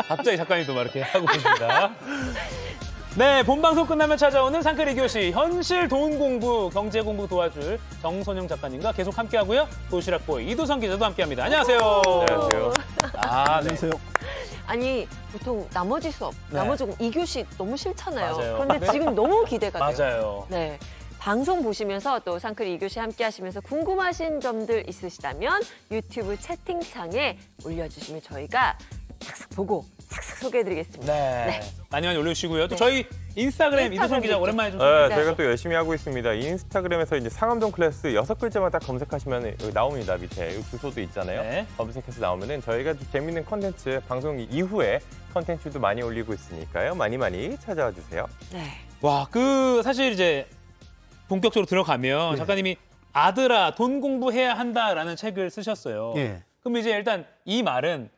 갑자기 작가님 또 막 이렇게 하고 계십니다. 네, 본방송 끝나면 찾아오는 상클 2교시 현실 돈 공부, 경제 공부 도와줄 정선영 작가님과 계속 함께하고요. 도시락보이 이도선 기자도 함께합니다. 안녕하세요. 안녕하세요. 안녕하세요. 아니, 보통 나머지 수업, 나머지 2교시 너무 싫잖아요. 맞아요. 그런데 지금 너무 기대가 돼요. 맞아요. 네. 방송 보시면서 또 상클 2교시 함께 하시면서 궁금하신 점들 있으시다면 유튜브 채팅창에 올려주시면 저희가 싹싹 보고 싹싹 소개해드리겠습니다. 네. 많이 올려주시고요. 또 저희 인스타그램 이도선 기자 오랜만에 좀 네, 저희가 또 열심히 하고 있습니다. 인스타그램에서 이제 상암동 클래스 6글자만 딱 검색하시면 여기 나옵니다. 밑에 여기 주소도 있잖아요. 네. 검색해서 나오면은 저희가 좀 재밌는 컨텐츠 방송 이후에 컨텐츠도 많이 올리고 있으니까요. 많이 찾아와 주세요. 네. 와, 사실 이제 본격적으로 들어가면 작가님이 아들아 돈 공부해야 한다라는 책을 쓰셨어요. 예. 그럼 이제 일단 이 말은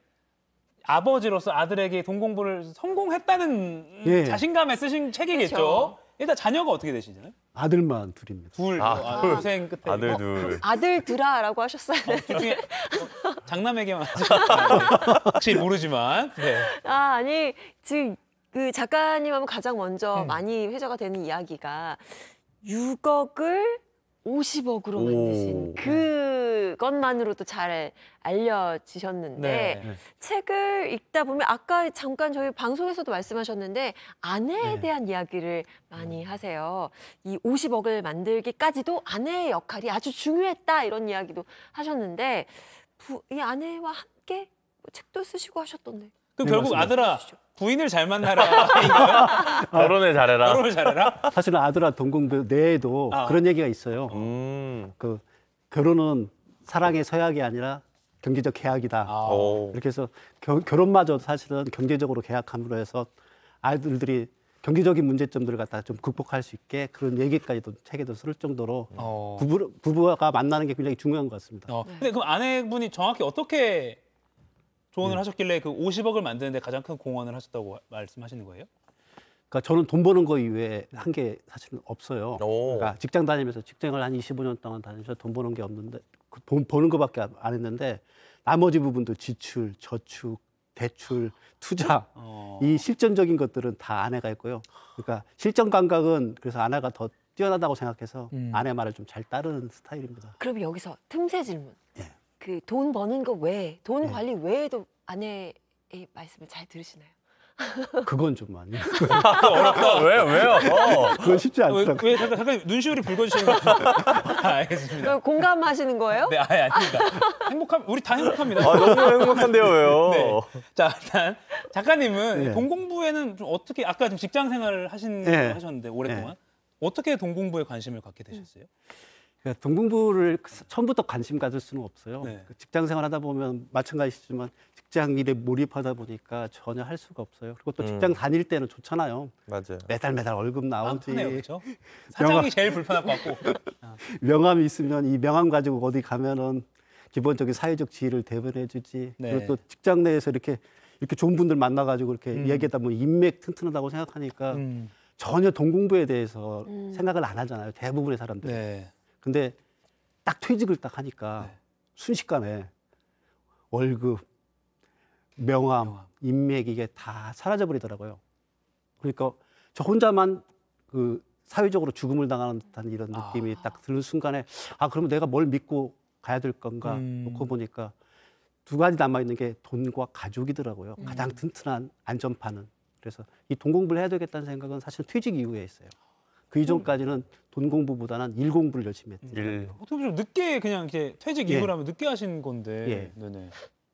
아버지로서 아들에게 돈 공부를 성공했다는 예. 자신감에 쓰신 책이겠죠. 그렇죠. 일단 자녀가 어떻게 되시나요? 아들만 둘입니다. 둘, 동생 끝에. 아들 둘. 아들들아라고 하셨어요. 둘 중에 장남에게만 하죠. 확실히 모르지만. 네. 아니, 지금 그 작가님하면 가장 먼저 많이 회자가 되는 이야기가 6억을 50억으로 만드신 그것만으로도 잘 알려지셨는데 네. 책을 읽다 보면 아까 잠깐 저희 방송에서도 말씀하셨는데 아내에 대한 이야기를 많이 하세요. 이 50억을 만들기까지도 아내의 역할이 아주 중요했다 이런 이야기도 하셨는데 이 아내와 함께 책도 쓰시고 하셨던데. 그럼 네, 결국 맞습니다. 아들아 부인을 잘 만나라인가요? 결혼을 잘해라. 결혼을 잘해라? 사실은 아들아 돈 공부 내에도 그런 얘기가 있어요. 그 결혼은 사랑의 서약이 아니라 경제적 계약이다. 이렇게 해서 결혼마저 사실은 경제적으로 계약함으로 해서 아이들이 경제적인 문제점들을 갖다가 좀 극복할 수 있게 그런 얘기까지도 책에도 쓸 정도로 부부가 만나는 게 굉장히 중요한 것 같습니다. 근데 그럼 아내분이 정확히 어떻게 조언을 하셨길래 그 50억을 만드는데 가장 큰 공헌을 하셨다고 말씀하시는 거예요? 그러니까 저는 돈 버는 거 이외에 한 게 사실은 없어요. 오. 그러니까 직장 다니면서 직장을 한 25년 동안 다니면서 돈 버는 게 없는데 돈 버는 거밖에 안 했는데 나머지 부분도 지출, 저축, 대출, 투자 이 실전적인 것들은 다 아내가 했고요. 그러니까 실전 감각은 그래서 아내가 더 뛰어나다고 생각해서 아내 말을 좀 잘 따르는 스타일입니다. 그럼 여기서 틈새 질문. 예. 그 돈 버는 거 외에 돈 관리 외에도 아내의 말씀을 잘 들으시나요? 그건 좀 많이. 왜요? 그건 쉽지 않더라고요. 왜 잠깐 눈시울이 붉어지시는 거 알겠습니다. 공감하시는 거예요? 네, 아닙니다. 우리 다 행복합니다. 너무 행복한데요, 왜요? 네. 자, 일단 작가님은 네. 돈 공부에는 좀 어떻게 아까 좀 직장 생활을 하셨는데 오랫동안 어떻게 돈 공부에 관심을 갖게 되셨어요? 그러니까 돈 공부를 처음부터 관심 가질 수는 없어요. 네. 직장 생활하다 보면 마찬가지지만 직장 일에 몰입하다 보니까 전혀 할 수가 없어요. 그리고 또 직장 다닐 때는 좋잖아요. 맞아요. 매달 월급 나오지. 편해요, 그렇죠? 사장이 제일 불편할 것 같고. 명함이 있으면 이 명함 가지고 어디 가면은 기본적인 사회적 지위를 대변해주지. 네. 그리고 또 직장 내에서 이렇게 좋은 분들 만나가지고 이렇게 얘기하다 보면 인맥 튼튼하다고 생각하니까 전혀 돈 공부에 대해서 생각을 안 하잖아요. 대부분의 사람들이. 네. 근데 딱 퇴직을 딱 하니까 순식간에 월급, 명함, 인맥 이게 다 사라져 버리더라고요. 그러니까 저 혼자만 그 사회적으로 죽음을 당하는 듯한 이런 느낌이 딱 드는 순간에 그러면 내가 뭘 믿고 가야 될 건가 놓고 보니까 두 가지 남아 있는 게 돈과 가족이더라고요. 가장 튼튼한 안전판은. 그래서 이 돈 공부를 해야 되겠다는 생각은 사실 퇴직 이후에 했어요. 그 이전까지는 돈 공부보다는 일 공부를 열심히 했어요. 어떻게 좀 늦게 그냥 이렇게 퇴직 이후라면 늦게 하신 건데. 네네.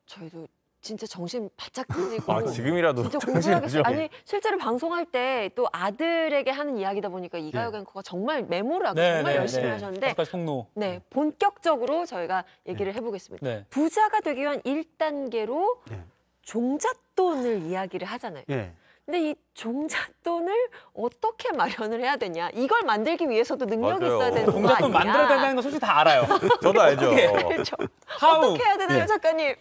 저희도 진짜 정신 바짝 차리고 지금이라도 진짜 정신이죠. 공부하겠어요. 아니 실제로 방송할 때 또 아들에게 하는 이야기다 보니까 이가요 앵커가 정말 메모를 하고 정말 열심히 하셨는데 폭로. 네, 본격적으로 저희가 얘기를 해보겠습니다. 네. 부자가 되기 위한 1단계로 종잣돈을 이야기를 하잖아요. 근데 이 종잣돈을 어떻게 마련을 해야 되냐. 이걸 만들기 위해서도 능력이 맞아요. 있어야 되는 거 아니냐. 종잣돈 만들어야 된다는 거 솔직히 다 알아요. 저도 알죠. 그렇죠. 어떻게 해야 되나요, 작가님?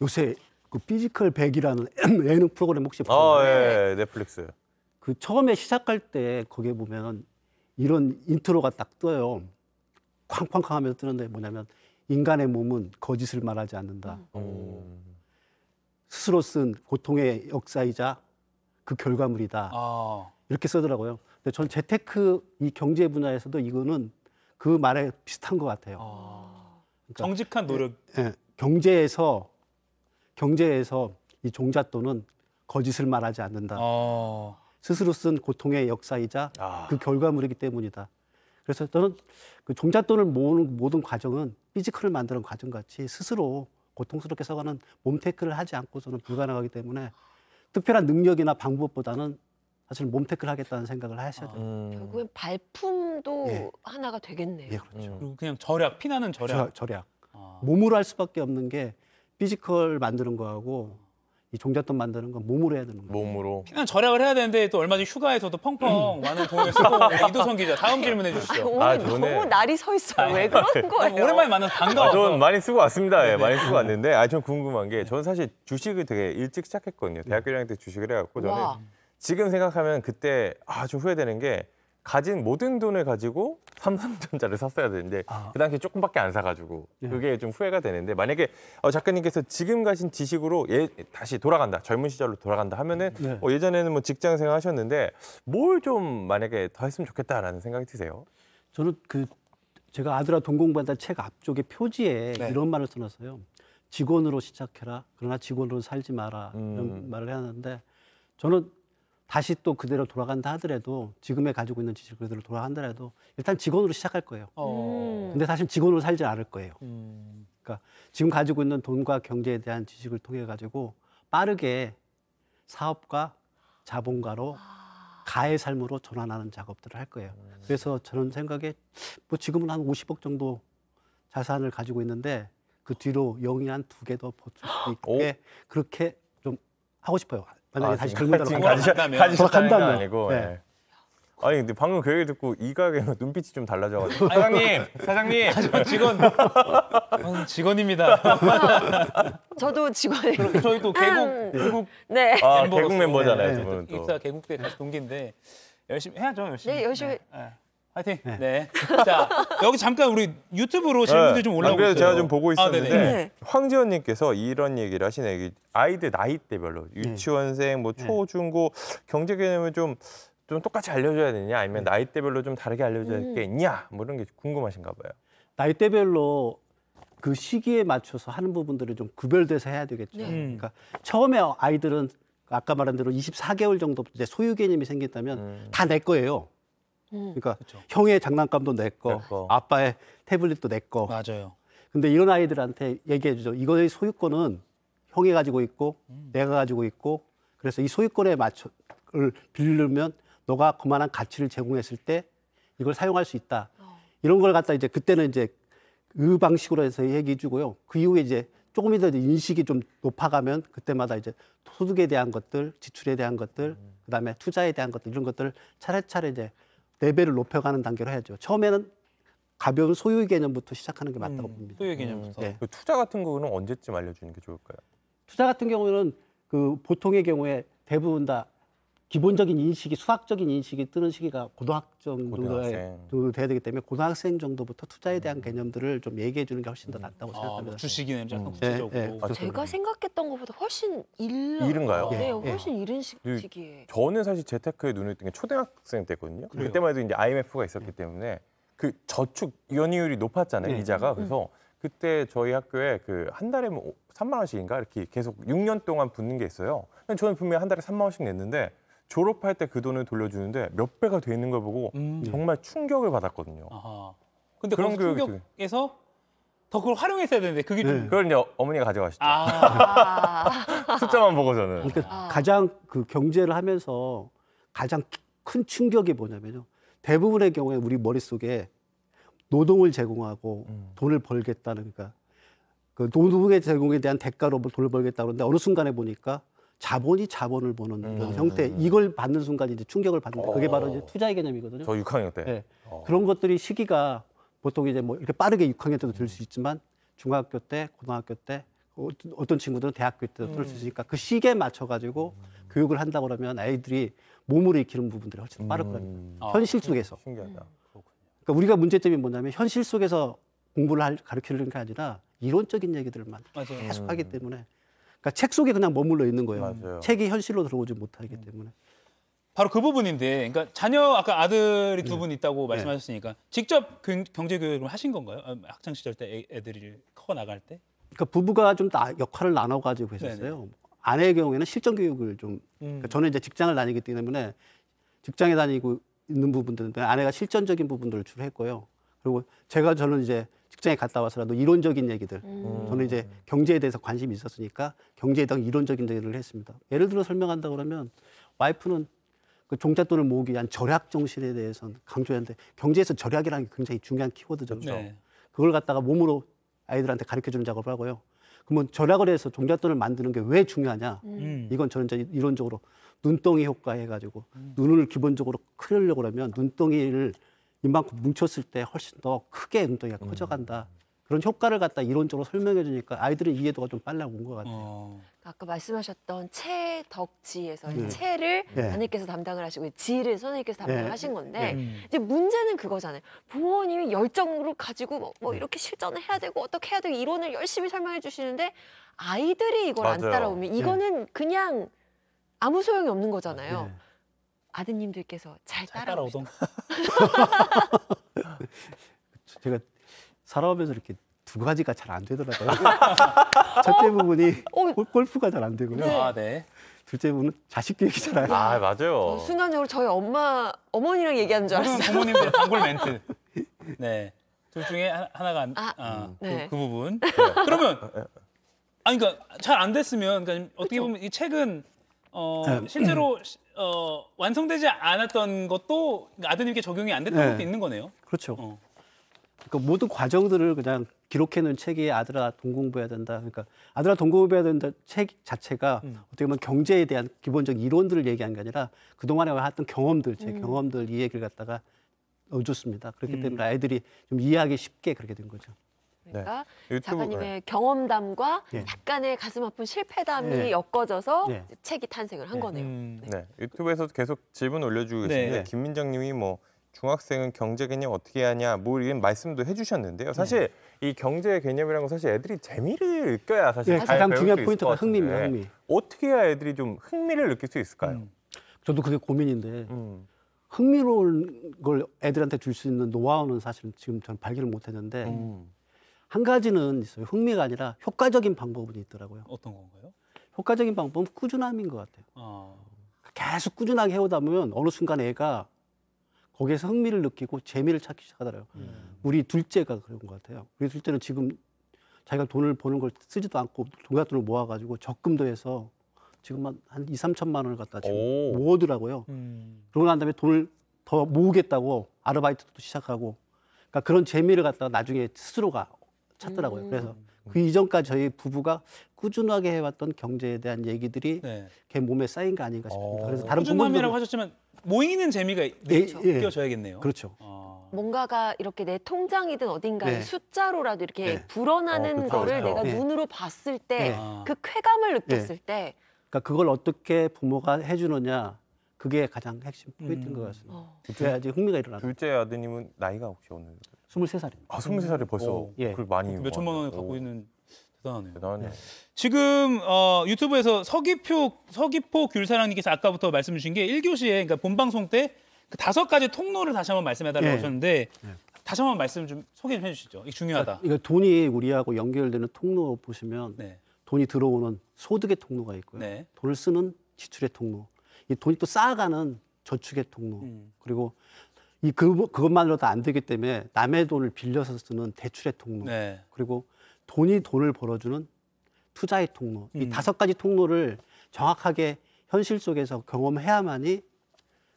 요새 그 피지컬 100이라는 예능 프로그램 혹시 보셨나요? 예, 넷플릭스. 그 처음에 시작할 때 거기에 보면 이런 인트로가 딱 떠요. 쾅쾅쾅 하면서 뜨는데 뭐냐면 인간의 몸은 거짓을 말하지 않는다. 스스로 쓴 고통의 역사이자 그 결과물이다. 이렇게 쓰더라고요. 근데 전 재테크 이 경제 분야에서도 이거는 그 말에 비슷한 것 같아요. 그러니까, 정직한 노력. 예, 경제에서 이 종잣돈은 거짓을 말하지 않는다. 스스로 쓴 고통의 역사이자 그 결과물이기 때문이다. 그래서 저는 그 종잣돈을 모으는 모든 과정은 피지컬을 만드는 과정 같이 스스로 고통스럽게 써가는 몸테크를 하지 않고서는 불가능하기 때문에 특별한 능력이나 방법보다는 사실 몸테크를 하겠다는 생각을 하셔야 돼요. 결국엔 발품도 예. 하나가 되겠네요. 예, 그렇죠. 그리고 그냥 절약, 피나는 절약. 절약. 몸으로 할 수밖에 없는 게 피지컬 만드는 거하고 이 종잣돈 만드는 건 몸으로 해야 되는 거예요. 몸으로. 피난 절약을 해야 되는데 또 얼마 전 휴가에서도 펑펑 많은 돈을 쓰고 이도성 기자 다음 질문해 주시죠. 오늘 저는- 너무 날이 서 있어요. 왜 그런 거예요? 오랜만에 만나서 반가워서. 저는 많이 쓰고 왔습니다. 예, 많이 쓰고 왔는데, 전 궁금한 게, 저는 사실 주식을 되게 일찍 시작했거든요. 대학교 1학년 때 주식을 해갖고, 저는 와. 지금 생각하면 그때 좀 후회되는 게, 가진 모든 돈을 가지고 삼성전자를 샀어야 되는데 그 당시에 조금밖에 안 사가지고 그게 좀 후회가 되는데, 만약에 작가님께서 지금 가신 지식으로 다시 돌아간다, 젊은 시절로 돌아간다 하면은 예전에는 뭐 직장생활 하셨는데 뭘 좀 만약에 더 했으면 좋겠다라는 생각이 드세요? 저는 제가 아들아 돈 공부한다 책 앞쪽에 표지에 이런 말을 써놨어요. 직원으로 시작해라. 그러나 직원으로 살지 마라. 이런 말을 해놨는데, 저는 다시 또 그대로 돌아간다 하더라도, 지금에 가지고 있는 지식을 그대로 돌아간다라도 일단 직원으로 시작할 거예요. 근데 사실 직원으로 살지 않을 거예요. 그러니까 지금 가지고 있는 돈과 경제에 대한 지식을 통해 가지고 빠르게 사업가, 자본가로 가의 삶으로 전환하는 작업들을 할 거예요. 그래서 저는 생각에 뭐 지금은 한 50억 정도 자산을 가지고 있는데 그 뒤로 영이 한 2개 더 버틸 수 있게 그렇게 좀 하고 싶어요. 만약에 다시 젊은 지금 나라 가지셨다는 건 간다면. 아니고. 네. 예. 아니 근데 방금 그 얘기 듣고 이가게 눈빛이 좀 달라져가지고. 사장님. 직원입니다. 저도 직원이. 그리고 저희 또 개국 네. 개국 멤버잖아요, 두 분은 또. 입사 개국대 다시 동기인데 열심히 해야죠, 열심히. 네, 열심히. 화이팅. 네. 자, 여기 잠깐 우리 유튜브로 질문들 좀 올라오고 그래서 있어요. 제가 좀 보고 있었는데 네네. 황지연님께서 이런 얘기를 하시네요. 아이들 나이대별로 유치원생, 뭐 초, 중고 경제 개념을 좀 똑같이 알려줘야 되냐, 아니면 나이대별로 좀 다르게 알려줘야 될 게 있냐, 뭐 이런 게 궁금하신가 봐요. 나이대별로 그 시기에 맞춰서 하는 부분들을 좀 구별돼서 해야 되겠죠. 그러니까 처음에 아이들은 아까 말한 대로 24개월 정도 이제 소유 개념이 생겼다면 다 내 거예요. 그러니까 형의 장난감도 내 거, 아빠의 태블릿도 내 거. 맞아요. 근데 이런 아이들한테 얘기해 주죠. 이거의 소유권은 형이 가지고 있고 내가 가지고 있고, 그래서 이 소유권에 맞춰를 빌리면 너가 그만한 가치를 제공했을 때 이걸 사용할 수 있다. 이런 걸 갖다 이제 그때는 이제 그 방식으로 해서 얘기해 주고요. 그 이후에 이제 조금이라도 인식이 좀 높아가면 그때마다 이제 소득에 대한 것들, 지출에 대한 것들, 그다음에 투자에 대한 것들, 이런 것들을 차례차례 이제 레벨을 높여가는 단계로 해야죠. 처음에는 가벼운 소유 개념부터 시작하는 게 맞다고 봅니다. 소유 개념부터. 네. 그 투자 같은 거는 언제쯤 알려주는 게 좋을까요? 투자 같은 경우는 그 보통의 경우에 대부분 다 기본적인 인식이, 수학적인 인식이 뜨는 시기가 고등학생 정도 돼야 되기 때문에 고등학생 정도부터 투자에 대한 개념들을 좀 얘기해 주는 게 훨씬 더 낫다고 생각합니다. 뭐 주식이나 약간 구체적으로. 네, 네. 제가 생각했던 것보다 훨씬 이른가요? 네, 예. 훨씬 이른 시기에. 저는 사실 재테크에 눈을 뜬 게 초등학생 때거든요. 그때만 해도 이제 IMF가 있었기 때문에 그 저축 연이율이 높았잖아요, 이자가. 그래서 그때 저희 학교에 그 한 달에 뭐 3만 원씩인가 이렇게 계속 6년 동안 붙는 게 있어요. 저는 분명히 한 달에 3만 원씩 냈는데 졸업할 때 그 돈을 돌려주는데 몇 배가 돼 있는 걸 보고 정말 충격을 받았거든요. 아하. 근데 그런 그런 교육이 충격에서 더 그걸 활용했어야 되는데 그게 좀. 그걸 이제 어머니가 가져가시죠. 숫자만 보고 저는. 그러니까 가장 그 경제를 하면서 가장 큰 충격이 뭐냐면요. 대부분의 경우에 우리 머릿속에 노동을 제공하고 돈을 벌겠다는, 그러니까 그 노동의 제공에 대한 대가로 돈을 벌겠다 그러는데 어느 순간에 보니까 자본이 자본을 보는 이런 형태, 이걸 받는 순간 이제 충격을 받는다. 그게 바로 이제 투자의 개념이거든요. 저 6학년 때. 네. 그런 것들이 시기가 보통 이제 뭐 이렇게 빠르게 6학년 때도 들 수 있지만 중학교 때, 고등학교 때, 어떤 친구들은 대학교 때도 들 수 있으니까 그 시기에 맞춰 가지고 교육을 한다 그러면 아이들이 몸으로 익히는 부분들이 훨씬 빠를 거예요. 현실 속에서. 신기하다. 그러니까 우리가 문제점이 뭐냐면 현실 속에서 공부를 가르치는 게 아니라 이론적인 얘기들만 맞아요. 계속 하기 때문에 그러니까 책 속에 그냥 머물러 있는 거예요. 맞아요. 책이 현실로 들어오지 못하기 때문에. 바로 그 부분인데, 그러니까 자녀 아까 아들이 두 분 있다고 말씀하셨으니까 직접 경제 교육을 하신 건가요? 학창 시절 때 애들이 커 나갈 때? 그러니까 부부가 좀 역할을 나눠 가지고 했었어요. 아내의 경우에는 실전 교육을 좀 그러니까 저는 이제 직장을 다니기 때문에 직장에 다니고 있는 부분들은 아내가 실전적인 부분들을 주로 했고요. 그리고 저는 이제 직장에 갔다 와서라도 이론적인 얘기들 저는 이제 경제에 대해서 관심이 있었으니까 경제에 대한 이론적인 얘기를 했습니다. 예를 들어 설명한다 그러면 와이프는 그 종잣돈을 모으기 위한 절약 정신에 대해서는 강조했는데 경제에서 절약이라는 게 굉장히 중요한 키워드죠. 네. 그걸 갖다가 몸으로 아이들한테 가르쳐주는 작업을 하고요. 그러면 절약을 해서 종잣돈을 만드는 게 왜 중요하냐? 이건 저는 이제 이론적으로 눈덩이 효과 해가지고 눈을 기본적으로 크려고 그러면 눈덩이를 이만큼 뭉쳤을 때 훨씬 더 크게 눈덩이가 커져간다. 그런 효과를 갖다 이론적으로 설명해 주니까 아이들의 이해도가 좀 빨라 온 것 같아요. 아까 말씀하셨던 채덕지에서 채를 네. 아내께서 담당을 하시고 지를 선생님께서 담당을 네. 하신 건데 이제 문제는 그거잖아요. 부모님이 열정으로 가지고 뭐 이렇게 실전을 해야 되고 어떻게 해야 되고 이론을 열심히 설명해 주시는데 아이들이 이걸 안 맞아요. 따라오면 이거는 그냥 아무 소용이 없는 거잖아요. 네. 아드님들께서 잘 잘 따라오시죠. 따라오던. 제가 살아오면서 이렇게 두 가지가 잘 안 되더라고요. 첫째 부분이 골프가 잘 안 되고요. 아, 네. 둘째 부분은 자식 교육이 잘 안 돼요. 아, 맞아요. 순간적으로 저희 어머니랑 얘기하는 줄 알았어요. 부모님들 단골 멘트. 네. 둘 중에 하나가 네. 그 부분. 그러면 그러니까 잘 안 됐으면 그러니까 어떻게 보면 이 책은 실제로 완성되지 않았던 것도 아드님께 적용이 안 됐던 것도 있는 거네요. 그렇죠. 그러니까 모든 과정들을 그냥 기록해놓은 책이 아들아 돈 공부해야 된다. 그러니까 아들아 돈 공부해야 된다 책 자체가 어떻게 보면 경제에 대한 기본적 이론들을 얘기한 게 아니라 그동안에 해왔던 경험들, 제 경험들 이 얘기를 갖다가 넣어줬습니다. 그렇기 때문에 아이들이 좀 이해하기 쉽게 그렇게 된 거죠. 그러니까 유튜브, 작가님의 경험담과 네. 약간의 가슴 아픈 실패담이 네. 엮어져서 네. 책이 탄생을 한 거네요. 네, 유튜브에서도 계속 질문 올려주고 계신데 네. 김민정님이 뭐 중학생은 경제 개념 어떻게 하냐 뭐 이런 말씀도 해주셨는데요. 사실 이 경제 개념이라는 건 사실 애들이 재미를 느껴야 사실 네, 잘 가장 배울 중요한 수 있을 포인트가 것 같은데 흥미입니다. 흥미. 어떻게 해야 애들이 좀 흥미를 느낄 수 있을까요? 저도 그게 고민인데 흥미로운 걸 애들한테 줄 수 있는 노하우는 사실은 지금 저는 발견을 못했는데 한 가지는 있어요. 흥미가 아니라 효과적인 방법은 있더라고요. 어떤 건가요? 효과적인 방법은 꾸준함인 것 같아요. 계속 꾸준하게 해오다 보면 어느 순간 애가 거기에서 흥미를 느끼고 재미를 찾기 시작하더라고요. 우리 둘째가 그런 것 같아요. 우리 둘째는 지금 자기가 돈을 버는 걸 쓰지도 않고 종잣돈을 모아가지고 적금도 해서 지금 한 2, 3천만 원을 갖다 지금 오. 모으더라고요. 그러고 난 다음에 돈을 더 모으겠다고 아르바이트도 시작하고 그러니까 그런 재미를 갖다가 나중에 스스로가 찾더라고요. 그래서 그 이전까지 저희 부부가 꾸준하게 해왔던 경제에 대한 얘기들이 네. 걔 몸에 쌓인 거 아닌가 싶습니다. 그래서 다른 꾸준함이라고 부모님도 하셨지만 모이는 재미가 예. 느껴져야겠네요. 그렇죠. 뭔가가 이렇게 내 통장이든 어딘가에 네. 숫자로라도 이렇게 네. 불어나는 그렇죠, 거를 그렇죠. 내가 네. 눈으로 봤을 때 네. 그 쾌감을 느꼈을 때 그러니까 그걸 어떻게 부모가 해주느냐 그게 가장 핵심 포인트인 것 같습니다. 그래야지 흥미가 일어나요. 둘째 아드님은 나이가 혹시 오늘 23살입니다. 아 23살에 벌써 오. 예. 그걸 많이 몇 천만 원을 갖고 오, 있는 대단하네요. 대단하네요. 지금 유튜브에서 서귀포 귤사랑님께서 아까부터 말씀 주신 게 1교시에 그러니까 본방송 때 그 5가지 통로를 다시 한번 말씀해달라고 예. 하셨는데 다시 한번 말씀 좀 소개 좀 해주시죠. 이게 중요하다. 이거 돈이 우리하고 연결되는 통로 보시면 네. 돈이 들어오는 소득의 통로가 있고요. 네. 돈을 쓰는 지출의 통로. 이 돈이 또 쌓아가는 저축의 통로. 그리고 그것만으로도 안 되기 때문에 남의 돈을 빌려서 쓰는 대출의 통로. 네. 그리고 돈이 돈을 벌어주는 투자의 통로. 이 5가지 통로를 정확하게 현실 속에서 경험해야만이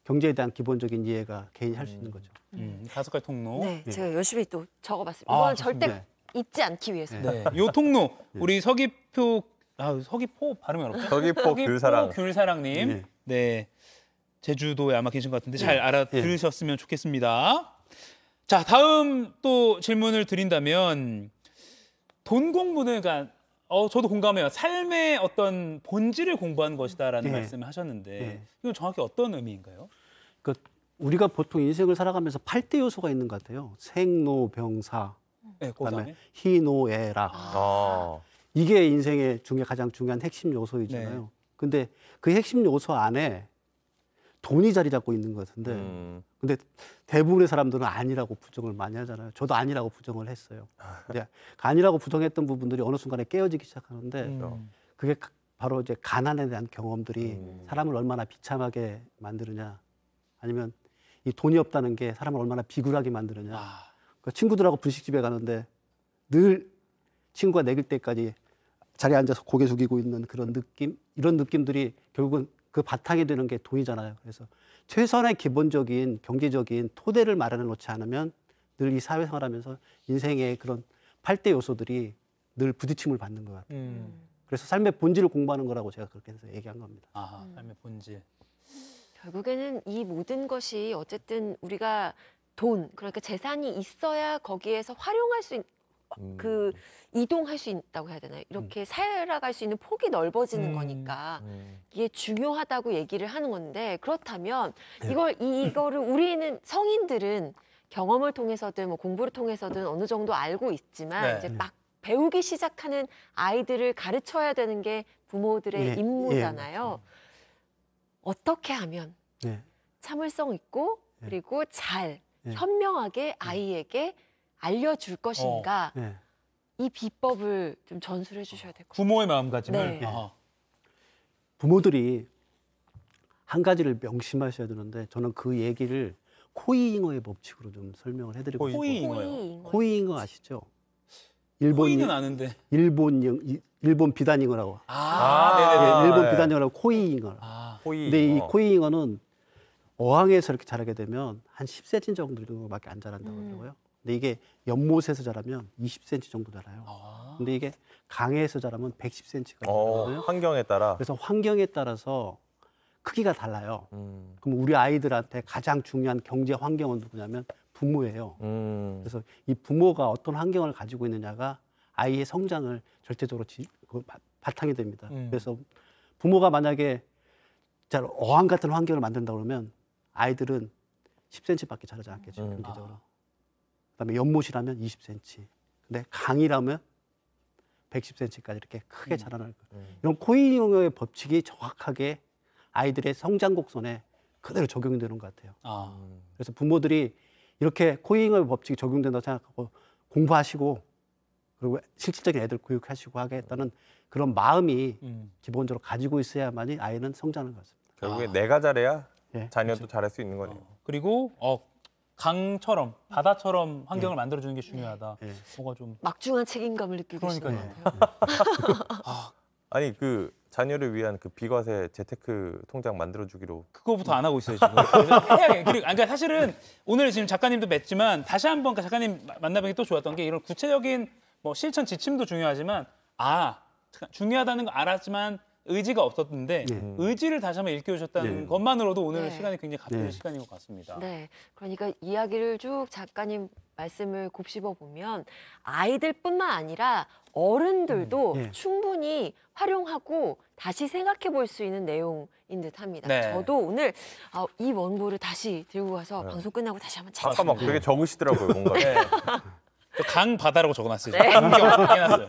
경제에 대한 기본적인 이해가 개인이 할 수 있는 거죠. 5가지 통로. 네, 제가 열심히 또 적어봤습니다. 아, 이건 좋습니다. 절대 잊지 않기 위해서. 네. 요 통로 우리 서귀포 발음이 어렵죠? 서귀포 귤사랑. 귤사랑님. 네. 네. 제주도에 아마 계신 것 같은데 잘 알아들으셨으면 좋겠습니다. 자, 다음 또 질문을 드린다면 돈 공부는 그러니까 저도 공감해요. 삶의 어떤 본질을 공부하는 것이다라는 네. 말씀을 하셨는데 네. 이건 정확히 어떤 의미인가요? 그 우리가 보통 인생을 살아가면서 8대 요소가 있는 것 같아요. 생로병사, 네, 그 그다음에 다음에 희노애락. 아. 이게 인생의 가장 중요한 핵심 요소이잖아요. 네. 근데 그 핵심 요소 안에 돈이 자리 잡고 있는 것 같은데 근데 대부분의 사람들은 아니라고 부정을 많이 하잖아요. 저도 아니라고 부정을 했어요. 근데 아니라고 부정했던 부분들이 어느 순간에 깨어지기 시작하는데 그게 바로 이제 가난에 대한 경험들이 사람을 얼마나 비참하게 만드느냐 아니면 이 돈이 없다는 게 사람을 얼마나 비굴하게 만드느냐. 그 친구들하고 분식집에 가는데 늘 친구가 내길 때까지 자리에 앉아서 고개 숙이고 있는 그런 느낌, 이런 느낌들이 결국은 그 바탕이 되는 게 돈이잖아요. 그래서 최소한의 기본적인 경제적인 토대를 마련해 놓지 않으면 늘 이 사회생활하면서 인생의 그런 8대 요소들이 늘 부딪힘을 받는 것 같아요. 그래서 삶의 본질을 공부하는 거라고 제가 그렇게 해서 얘기한 겁니다. 아, 삶의 본질. 결국에는 이 모든 것이 어쨌든 우리가 돈, 그러니까 재산이 있어야 거기에서 활용할 수 있는 그 이동할 수 있다고 해야 되나요? 이렇게 살아갈 수 있는 폭이 넓어지는 거니까 이게 중요하다고 얘기를 하는 건데 그렇다면 이거를 우리는 성인들은 경험을 통해서든 뭐 공부를 통해서든 어느 정도 알고 있지만 네. 이제 막 배우기 시작하는 아이들을 가르쳐야 되는 게 부모들의 임무잖아요. 어떻게 하면 참을성 있고 그리고 잘 현명하게 아이에게 알려줄 것인가 이 비법을 좀 전수를 해주셔야 될 것 같아요. 부모의 마음가짐을. 네. 부모들이 한 가지를 명심하셔야 되는데 저는 그 얘기를 코이잉어의 법칙으로 좀 설명을 해드리고 싶어요. 코이잉어요. 코이잉어 아시죠? 코이는 아는데. 일본 비단잉어라고. 네네네. 일본 비단잉어라고 코이잉어. 근데 이 코이잉어는 어항에서 이렇게 자라게 되면 한 10cm 정도밖에 안 자란다고 그러고요. 근데 이게 연못에서 자라면 20cm 정도 자라요. 근데 이게 강에서 자라면 110cm가 자라거든요. 환경에 따라. 그래서 환경에 따라서 크기가 달라요. 그럼 우리 아이들한테 가장 중요한 경제 환경은 누구냐면 부모예요. 그래서 이 부모가 어떤 환경을 가지고 있느냐가 아이의 성장을 절대적으로 바탕이 됩니다. 그래서 부모가 만약에 어항 같은 환경을 만든다 그러면 아이들은 10cm밖에 자라지 않겠죠, 경제적으로. 그다음에 연못이라면 20cm. 근데 강이라면 110cm까지 이렇게 크게 자라날 거예요. 이런 코이잉어의 법칙이 정확하게 아이들의 성장 곡선에 그대로 적용되는 것 같아요. 그래서 부모들이 이렇게 코이잉어의 법칙이 적용된다고 생각하고 공부하시고 그리고 실질적인 애들 교육하시고 하겠다는 그런 마음이 기본적으로 가지고 있어야만이 아이는 성장하는 것 같습니다. 결국에 내가 잘해야 자녀도 잘할 수 있는 거네요. 그리고 강처럼 바다처럼 환경을 만들어주는 게 중요하다. 뭐가 좀 막중한 책임감을 느끼고 계시는 것 같아요. 아니 그 자녀를 위한 그 비과세 재테크 통장 만들어주기로. 그거부터 안 하고 있어요 지금. 그러니까 사실은 오늘 지금 작가님도 뵀지만 다시 한번 작가님 만나보기 또 좋았던 게 이런 구체적인 뭐 실천 지침도 중요하지만 중요하다는 거 알았지만 의지가 없었는데 의지를 다시 한번 일깨우셨다는 것만으로도 오늘 시간이 굉장히 값진 시간인 것 같습니다. 네, 그러니까 이야기를 쭉 작가님 말씀을 곱씹어 보면 아이들뿐만 아니라 어른들도 충분히 활용하고 다시 생각해 볼 수 있는 내용인 듯합니다. 저도 오늘 이 원고를 다시 들고 가서 방송 끝나고 다시 한번 찾아봤어요. 잠깐만, 되게 적으시더라고요, 뭔가. 강 바다라고 적어놨어요. 해놨어요.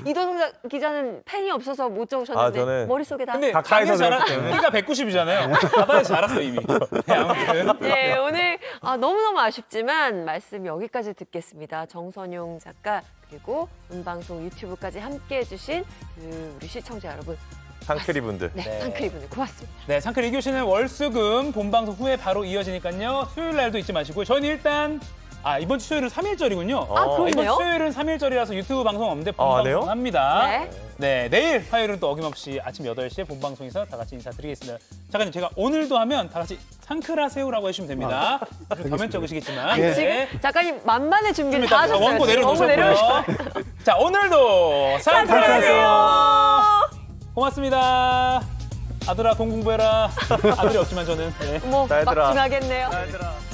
이도성 기자는 펜이 없어서 못 적으셨는데 저는 머릿속에 다. 근데 강에서 키가 190이잖아요. 바다에서 자랐어요 이미. 아무튼. 네, 오늘 너무너무 아쉽지만 말씀 여기까지 듣겠습니다. 정선용 작가 그리고 문방송 유튜브까지 함께해 주신 우리 시청자 여러분. 상크리 분들. 상크리 분들 고맙습니다. 네, 상크리 2교시는 월수금 본방송 후에 바로 이어지니까요. 수요일 날도 잊지 마시고요. 저는 일단 이번 주 수요일은 3일절이군요. 그렇네요. 이번 주 수요일은 3일절이라서 유튜브 방송 없는데 본방송 합니다. 네, 내일 화요일은 또 어김없이 아침 8시에 본방송에서 다 같이 인사드리겠습니다. 작가님, 제가 오늘도 하면 다 같이 상크라세요라고 해주시면 됩니다. 가면적으시겠지만. 지금 작가님 만반의 준비를 다 하셨어요. 원고 내려놓으셨고요. 자, 오늘도 상크라세요. 고맙습니다. 아들아, 공부해라. 아들이 없지만 저는. 막 중하겠네요. 얘들아.